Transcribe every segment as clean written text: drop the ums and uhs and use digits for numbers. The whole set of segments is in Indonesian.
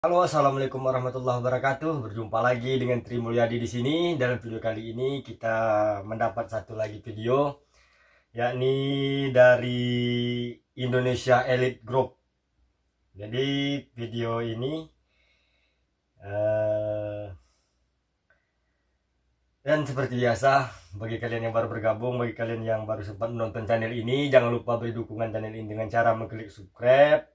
Halo, assalamualaikum warahmatullahi wabarakatuh. Berjumpa lagi dengan Tri Mulyadi di sini. Dalam video kali ini kita mendapat satu lagi video, yakni dari Indonesia Elite Group. Jadi video ini dan seperti biasa, bagi kalian yang baru bergabung, bagi kalian yang baru sempat menonton channel ini, jangan lupa beri dukungan channel ini dengan cara mengklik subscribe,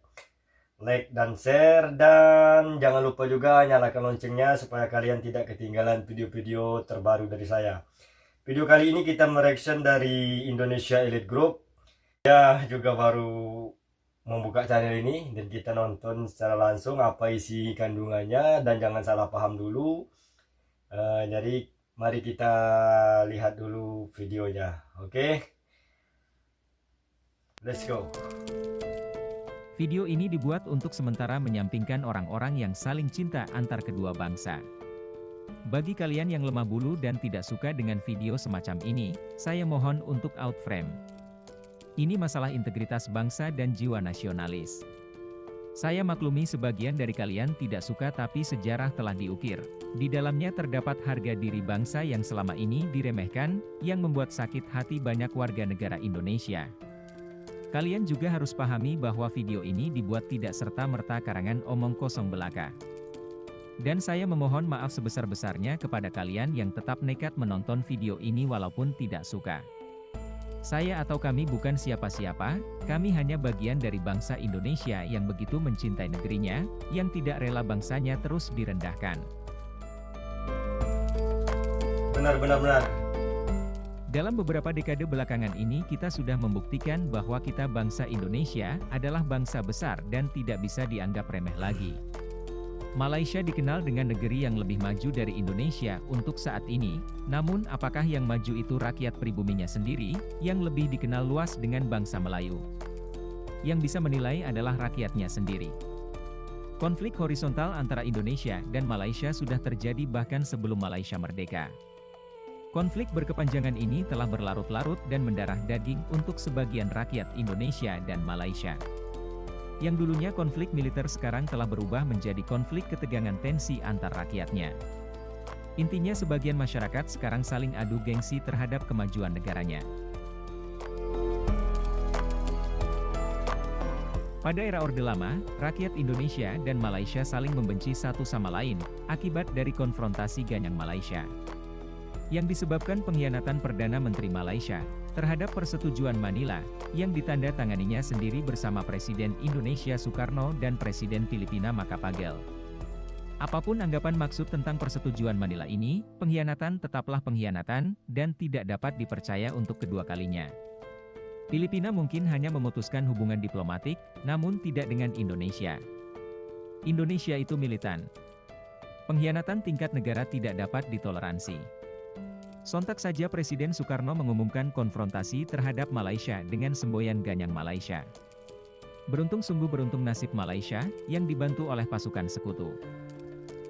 like dan share, dan jangan lupa juga nyalakan loncengnya supaya kalian tidak ketinggalan video-video terbaru dari saya. Video kali ini kita mereaction dari Indonesia Elite Group. Ya, juga baru membuka channel ini dan kita nonton secara langsung apa isi kandungannya, dan jangan salah paham dulu. Jadi mari kita lihat dulu videonya. Oke, let's go. Video ini dibuat untuk sementara menyampingkan orang-orang yang saling cinta antar kedua bangsa. Bagi kalian yang lemah bulu dan tidak suka dengan video semacam ini, saya mohon untuk out frame. Ini masalah integritas bangsa dan jiwa nasionalis. Saya maklumi sebagian dari kalian tidak suka, tapi sejarah telah diukir. Di dalamnya terdapat harga diri bangsa yang selama ini diremehkan, yang membuat sakit hati banyak warga negara Indonesia. Kalian juga harus pahami bahwa video ini dibuat tidak serta-merta karangan omong kosong belaka. Dan saya memohon maaf sebesar-besarnya kepada kalian yang tetap nekat menonton video ini walaupun tidak suka. Saya atau kami bukan siapa-siapa, kami hanya bagian dari bangsa Indonesia yang begitu mencintai negerinya, yang tidak rela bangsanya terus direndahkan. Benar. Dalam beberapa dekade belakangan ini kita sudah membuktikan bahwa kita bangsa Indonesia adalah bangsa besar dan tidak bisa dianggap remeh lagi. Malaysia dikenal dengan negeri yang lebih maju dari Indonesia untuk saat ini, namun apakah yang maju itu rakyat pribuminya sendiri, yang lebih dikenal luas dengan bangsa Melayu? Yang bisa menilai adalah rakyatnya sendiri. Konflik horizontal antara Indonesia dan Malaysia sudah terjadi bahkan sebelum Malaysia merdeka. Konflik berkepanjangan ini telah berlarut-larut dan mendarah daging untuk sebagian rakyat Indonesia dan Malaysia. Yang dulunya konflik militer sekarang telah berubah menjadi konflik ketegangan tensi antar rakyatnya. Intinya sebagian masyarakat sekarang saling adu gengsi terhadap kemajuan negaranya. Pada era Orde Lama, rakyat Indonesia dan Malaysia saling membenci satu sama lain, akibat dari konfrontasi Ganyang Malaysia. Yang disebabkan pengkhianatan Perdana Menteri Malaysia terhadap persetujuan Manila, yang ditandatanganinya sendiri bersama Presiden Indonesia Soekarno dan Presiden Filipina Macapagal. Apapun anggapan maksud tentang persetujuan Manila ini, pengkhianatan tetaplah pengkhianatan, dan tidak dapat dipercaya untuk kedua kalinya. Filipina mungkin hanya memutuskan hubungan diplomatik, namun tidak dengan Indonesia. Indonesia itu militan. Pengkhianatan tingkat negara tidak dapat ditoleransi. Sontak saja Presiden Soekarno mengumumkan konfrontasi terhadap Malaysia dengan semboyan Ganyang Malaysia. Beruntung, sungguh beruntung nasib Malaysia, yang dibantu oleh pasukan sekutu.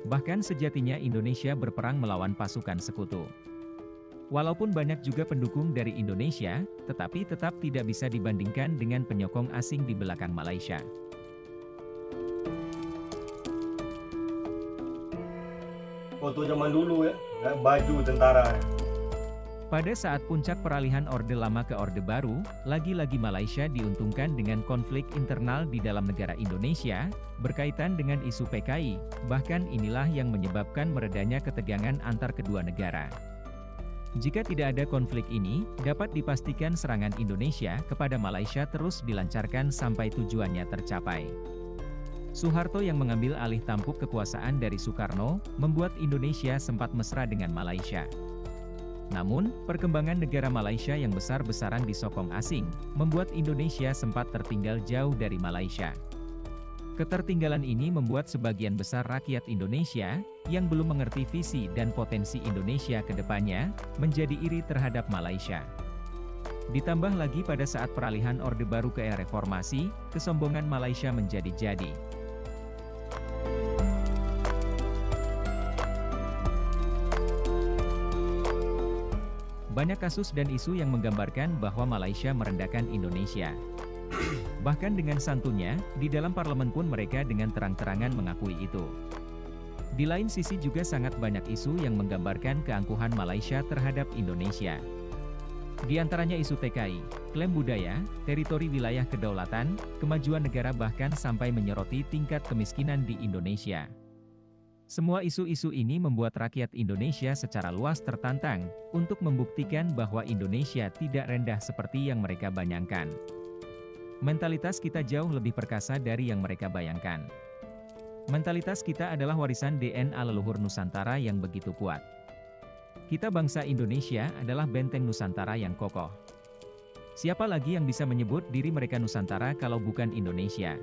Bahkan sejatinya Indonesia berperang melawan pasukan sekutu. Walaupun banyak juga pendukung dari Indonesia, tetapi tetap tidak bisa dibandingkan dengan penyokong asing di belakang Malaysia. Foto zaman dulu ya, baju tentara. Pada saat puncak peralihan Orde Lama ke Orde Baru, lagi-lagi Malaysia diuntungkan dengan konflik internal di dalam negara Indonesia, berkaitan dengan isu PKI, bahkan inilah yang menyebabkan meredanya ketegangan antar kedua negara. Jika tidak ada konflik ini, dapat dipastikan serangan Indonesia kepada Malaysia terus dilancarkan sampai tujuannya tercapai. Soeharto yang mengambil alih tampuk kekuasaan dari Soekarno, membuat Indonesia sempat mesra dengan Malaysia. Namun, perkembangan negara Malaysia yang besar-besaran disokong asing, membuat Indonesia sempat tertinggal jauh dari Malaysia. Ketertinggalan ini membuat sebagian besar rakyat Indonesia, yang belum mengerti visi dan potensi Indonesia ke depannya, menjadi iri terhadap Malaysia. Ditambah lagi pada saat peralihan Orde Baru ke era reformasi, kesombongan Malaysia menjadi-jadi. Banyak kasus dan isu yang menggambarkan bahwa Malaysia merendahkan Indonesia. Bahkan dengan santunnya, di dalam parlemen pun mereka dengan terang-terangan mengakui itu. Di lain sisi juga sangat banyak isu yang menggambarkan keangkuhan Malaysia terhadap Indonesia. Di antaranya isu TKI, klaim budaya, teritori wilayah kedaulatan, kemajuan negara bahkan sampai menyoroti tingkat kemiskinan di Indonesia. Semua isu-isu ini membuat rakyat Indonesia secara luas tertantang untuk membuktikan bahwa Indonesia tidak rendah seperti yang mereka bayangkan. Mentalitas kita jauh lebih perkasa dari yang mereka bayangkan. Mentalitas kita adalah warisan DNA leluhur Nusantara yang begitu kuat. Kita bangsa Indonesia adalah benteng Nusantara yang kokoh. Siapa lagi yang bisa menyebut diri mereka Nusantara kalau bukan Indonesia?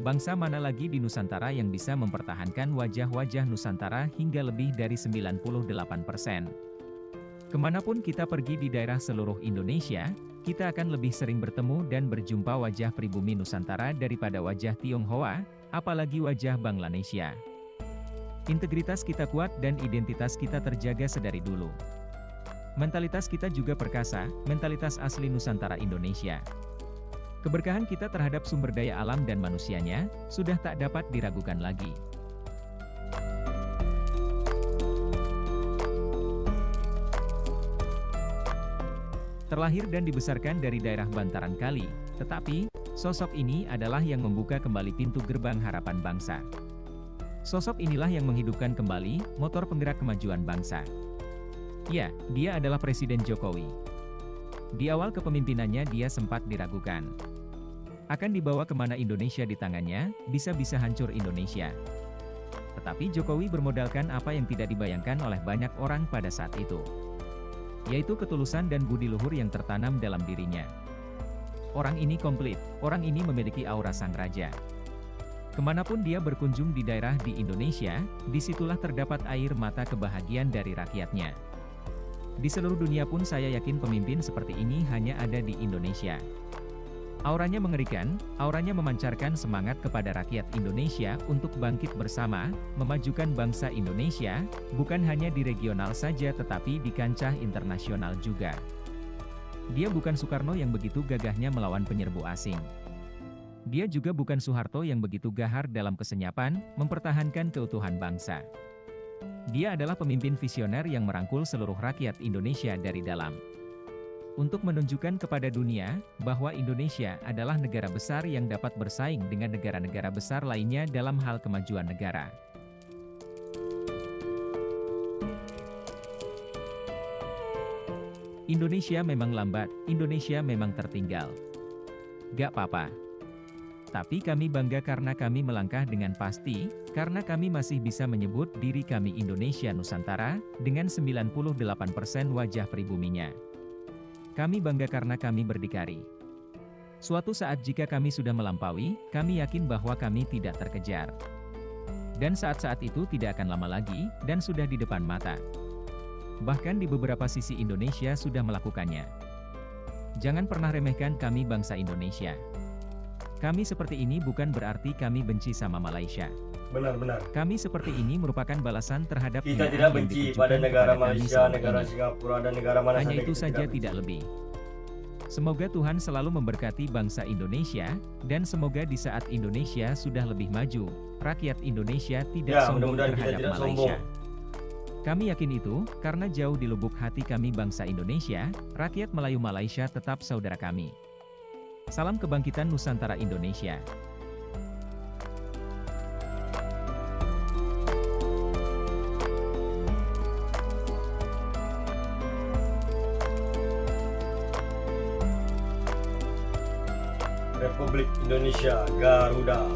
Bangsa mana lagi di Nusantara yang bisa mempertahankan wajah-wajah Nusantara hingga lebih dari 98%? Kemanapun kita pergi di daerah seluruh Indonesia, kita akan lebih sering bertemu dan berjumpa wajah pribumi Nusantara daripada wajah Tionghoa, apalagi wajah Bangladesia. Integritas kita kuat dan identitas kita terjaga sedari dulu. Mentalitas kita juga perkasa, mentalitas asli Nusantara Indonesia. Keberkahan kita terhadap sumber daya alam dan manusianya, sudah tak dapat diragukan lagi. Terlahir dan dibesarkan dari daerah bantaran kali, tetapi, sosok ini adalah yang membuka kembali pintu gerbang harapan bangsa. Sosok inilah yang menghidupkan kembali motor penggerak kemajuan bangsa. Ya, dia adalah Presiden Jokowi. Di awal kepemimpinannya dia sempat diragukan. Akan dibawa kemana Indonesia di tangannya, bisa-bisa hancur Indonesia. Tetapi Jokowi bermodalkan apa yang tidak dibayangkan oleh banyak orang pada saat itu, yaitu ketulusan dan budi luhur yang tertanam dalam dirinya. Orang ini komplit, orang ini memiliki aura sang raja. Kemanapun dia berkunjung di daerah di Indonesia, disitulah terdapat air mata kebahagiaan dari rakyatnya. Di seluruh dunia pun saya yakin pemimpin seperti ini hanya ada di Indonesia. Auranya mengerikan, auranya memancarkan semangat kepada rakyat Indonesia untuk bangkit bersama, memajukan bangsa Indonesia, bukan hanya di regional saja tetapi di kancah internasional juga. Dia bukan Soekarno yang begitu gagahnya melawan penyerbu asing. Dia juga bukan Soeharto yang begitu gahar dalam kesenyapan, mempertahankan keutuhan bangsa. Dia adalah pemimpin visioner yang merangkul seluruh rakyat Indonesia dari dalam. Untuk menunjukkan kepada dunia, bahwa Indonesia adalah negara besar yang dapat bersaing dengan negara-negara besar lainnya dalam hal kemajuan negara. Indonesia memang lambat, Indonesia memang tertinggal. Gak apa-apa. Tapi kami bangga karena kami melangkah dengan pasti, karena kami masih bisa menyebut diri kami Indonesia Nusantara, dengan 98% wajah pribuminya. Kami bangga karena kami berdikari. Suatu saat jika kami sudah melampaui, kami yakin bahwa kami tidak terkejar. Dan saat-saat itu tidak akan lama lagi, dan sudah di depan mata. Bahkan di beberapa sisi Indonesia sudah melakukannya. Jangan pernah remehkan kami bangsa Indonesia. Kami seperti ini bukan berarti kami benci sama Malaysia. Benar-benar. Kami seperti ini merupakan balasan terhadap Kita hinaan tidak yang benci ditujukan pada negara kepada kami Malaysia, selama negara ini. Singapura, dan negara mana Hanya saja itu kita saja benci. tidak lebih. Semoga Tuhan selalu memberkati bangsa Indonesia, dan semoga di saat Indonesia sudah lebih maju, rakyat Indonesia tidak Ya, sombong mudah-mudahan kita terhadap tidak Malaysia. sombong. Kami yakin itu, karena jauh di lubuk hati kami bangsa Indonesia, rakyat Melayu Malaysia tetap saudara kami. Salam kebangkitan Nusantara Indonesia. Republik Indonesia, Garuda.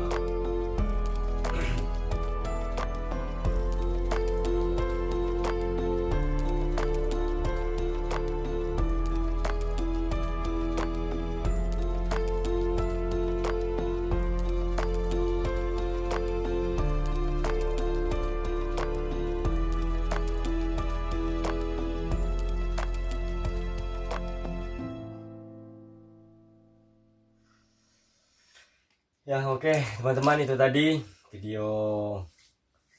Ya oke teman-teman, itu tadi video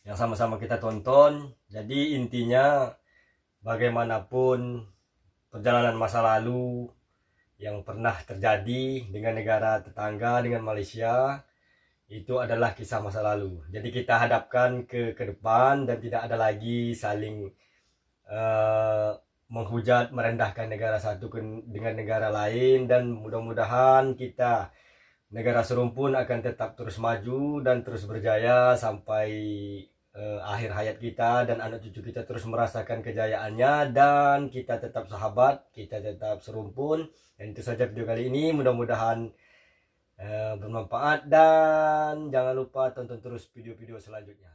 yang sama-sama kita tonton. Jadi intinya bagaimanapun perjalanan masa lalu, yang pernah terjadi dengan negara tetangga, dengan Malaysia. Itu adalah kisah masa lalu. Jadi kita hadapkan ke depan dan tidak ada lagi saling menghujat, merendahkan negara satu dengan negara lain, dan mudah-mudahan kita negara serumpun akan tetap terus maju dan terus berjaya sampai akhir hayat kita, dan anak cucu kita terus merasakan kejayaannya, dan kita tetap sahabat, kita tetap serumpun. Dan itu saja video kali ini, mudah-mudahan bermanfaat, dan jangan lupa tonton terus video-video selanjutnya.